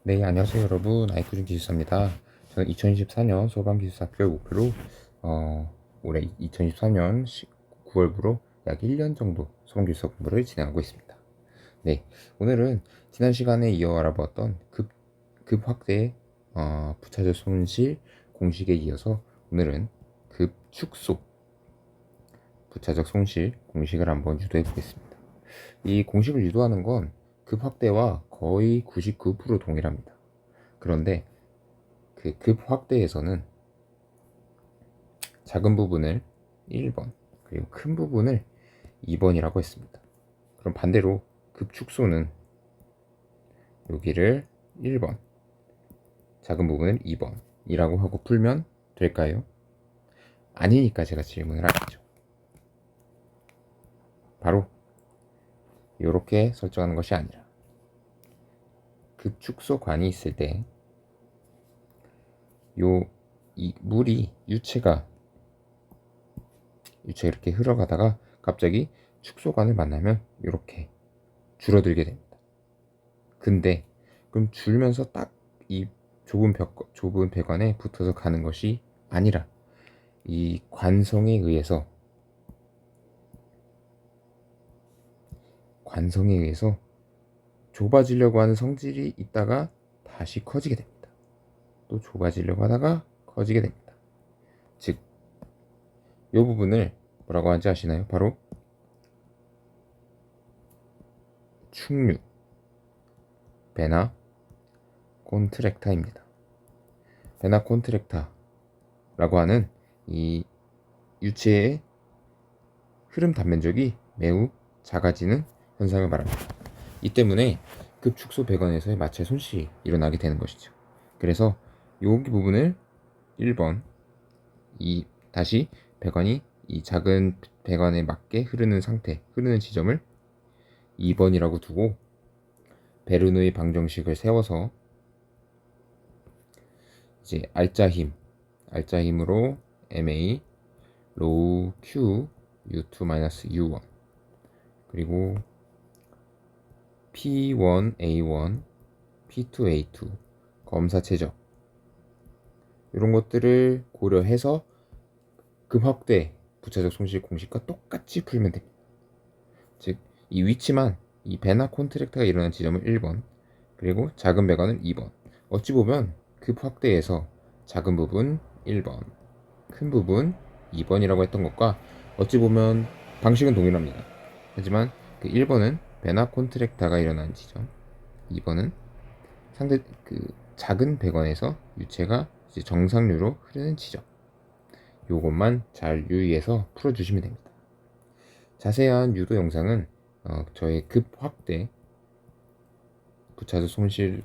네, 안녕하세요 여러분. 아이쿠준 기술사입니다. 저는 2024년 소방기술사 교육 목표로 올해 2024년 9월부로 약 1년 정도 소방기술사 공부를 진행하고 있습니다. 네, 오늘은 지난 시간에 이어 알아보았던 급 확대 부차적 손실 공식에 이어서 오늘은 급 축소 부차적 손실 공식을 한번 유도해 보겠습니다. 이 공식을 유도하는 건 급 확대와 거의 99% 동일합니다. 그런데 그 급 확대에서는 작은 부분을 1번 그리고 큰 부분을 2번이라고 했습니다. 그럼 반대로 급 축소는 여기를 1번, 작은 부분을 2번이라고 하고 풀면 될까요? 아니니까 제가 질문을 하겠죠. 바로 이렇게 설정하는 것이 아니라 급 축소관이 있을 때 이 물이 유체가 이렇게 흘러가다가 갑자기 축소관을 만나면 이렇게 줄어들게 됩니다. 근데 그럼 줄면서 딱 이 좁은 배관에 붙어서 가는 것이 아니라 이 관성에 의해서 좁아지려고 하는 성질이 있다가 다시 커지게 됩니다. 또 좁아지려고 하다가 커지게 됩니다. 즉, 이 부분을 뭐라고 하는지 아시나요? 바로 충류, 베나 콘트랙타입니다. 베나 콘트랙타라고 하는 이 유체의 흐름 단면적이 매우 작아지는 현상을 말합니다. 이 때문에 급축소 배관에서의 마찰 손실이 일어나게 되는 것이죠. 그래서 여기 부분을 1번 다시 배관이 이 작은 배관에 맞게 흐르는 지점을 2번이라고 두고 베르누이 방정식을 세워서 이제 알짜힘으로 MA 로우 Q U2-U1 그리고 P1A1 P2A2 검사 최적 이런 것들을 고려해서 급확대 부차적 손실 공식과 똑같이 풀면 됩니다. 즉, 이 위치만 이 배나 콘트랙터가 일어난 지점을 1번 그리고 작은 배관은 2번. 어찌 보면 급확대에서 작은 부분 1번 큰 부분 2번이라고 했던 것과 어찌 보면 방식은 동일합니다. 하지만 그 1번은 배나 콘트랙터가 일어난 지점, 2번은 작은 배관에서 유체가 이제 정상류로 흐르는 지점. 요것만 잘 유의해서 풀어주시면 됩니다. 자세한 유도 영상은 저의 급 확대 부차적 손실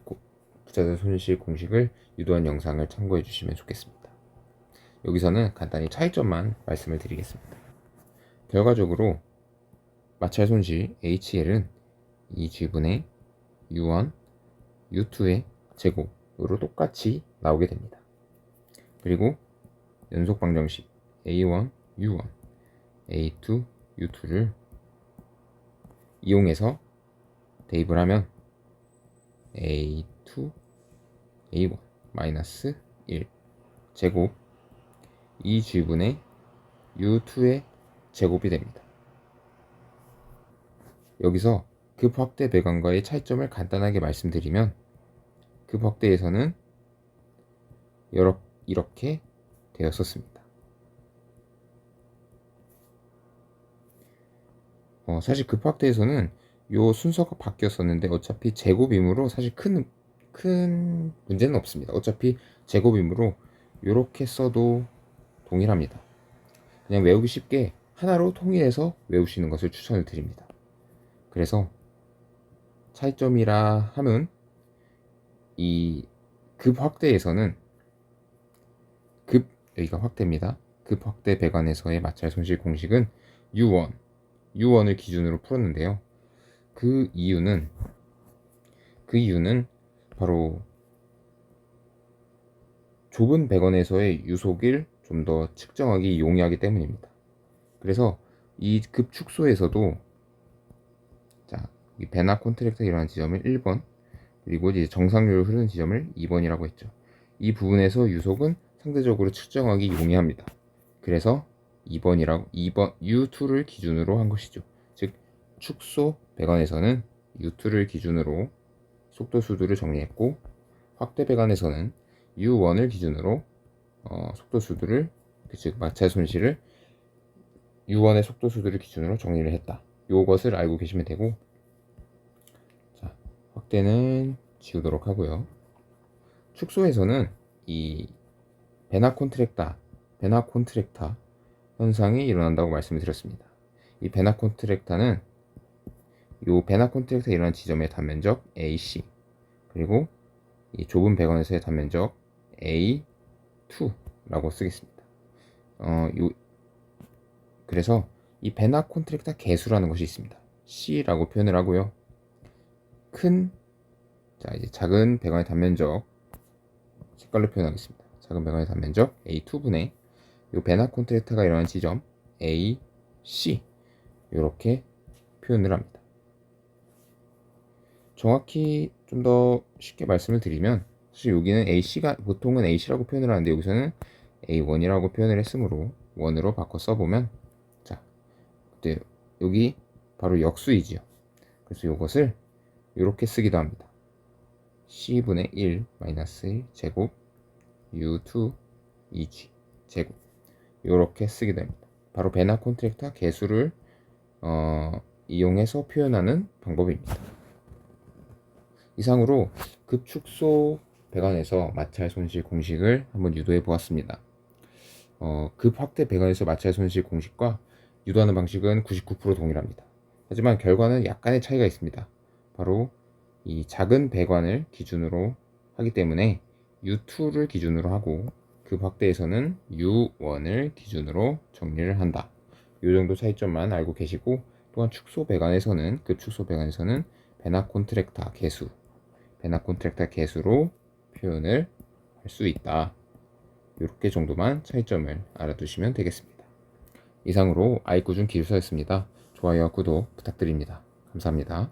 공식을 유도한 영상을 참고해 주시면 좋겠습니다. 여기서는 간단히 차이점만 말씀을 드리겠습니다. 결과적으로 마찰 손실 HL은 이 G분의 U1, U2의 제곱으로 똑같이 나오게 됩니다. 그리고 연속 방정식 A1, U1, A2, U2를 이용해서 대입을 하면 A2, A1 마이너스 1 제곱 2G분의 U2의 제곱이 됩니다. 여기서 급확대 배관과의 차이점을 간단하게 말씀드리면 급확대에서는 이렇게 되었었습니다. 사실 급확대에서는 요 순서가 바뀌었었는데 어차피 제곱이므로 사실 큰 문제는 없습니다. 어차피 제곱이므로 이렇게 써도 동일합니다. 그냥 외우기 쉽게 하나로 통일해서 외우시는 것을 추천을 드립니다. 그래서 차이점이라 함은 이 급 확대에서는 여기가 확대입니다. 급 확대 배관에서의 마찰 손실 공식은 U1을 기준으로 풀었는데요. 그 이유는 바로 좁은 배관에서의 유속을 좀 더 측정하기 용이하기 때문입니다. 그래서 이 급 축소에서도 이 배나 콘트랙터가 일어난 지점을 1번 그리고 이제 정상률로 흐르는 지점을 2번이라고 했죠. 이 부분에서 유속은 상대적으로 측정하기 용이합니다. 그래서 2번이라고 2번 U2를 기준으로 한 것이죠. 즉 축소 배관에서는 U2를 기준으로 속도 수두를 정리했고, 확대 배관에서는 U1을 기준으로 속도 수두를, 즉 마찰 손실을 U1의 속도 수두를 기준으로 정리를 했다. 요것을 알고 계시면 되고, 자, 확대는 지우도록 하고요. 축소에서는 이 베나 콘트랙타 현상이 일어난다고 말씀을 드렸습니다. 이 베나 콘트랙타는 일어난 지점의 단면적 AC, 그리고 이 좁은 배관에서의 단면적 A2라고 쓰겠습니다. 그래서 이 베나 콘트랙타 계수라는 것이 있습니다. C라고 표현을 하고요. 이제 작은 배관의 단면적, 색깔로 표현하겠습니다. 작은 배관의 단면적 A2분의 이 베나 콘트랙타가 일어난 지점 AC, 이렇게 표현을 합니다. 정확히 좀 더 쉽게 말씀을 드리면, 사실 여기는 보통은 AC라고 표현을 하는데 여기서는 A1이라고 표현을 했으므로 1으로 바꿔 써보면, 자, 그때 여기 바로 역수이지요. 그래서 이것을 이렇게 쓰기도 합니다. C분의 1 마이너스 1 제곱 U2 2G 제곱, 이렇게 쓰기도 합니다. 바로 베나 콘트랙타 계수를 이용해서 표현하는 방법입니다. 이상으로 급축소 배관에서 마찰 손실 공식을 한번 유도해 보았습니다. 급확대 배관에서 마찰 손실 공식과 유도하는 방식은 99% 동일합니다. 하지만 결과는 약간의 차이가 있습니다. 바로 이 작은 배관을 기준으로 하기 때문에 U2를 기준으로 하고, 급확대에서는 U1을 기준으로 정리를 한다. 이 정도 차이점만 알고 계시고, 또한 급축소 배관에서는 베나 콘트랙타 계수로 표현을 할 수 있다. 이렇게 정도만 차이점을 알아두시면 되겠습니다. 이상으로 아이꾸준 기술서였습니다. 좋아요와 구독 부탁드립니다. 감사합니다.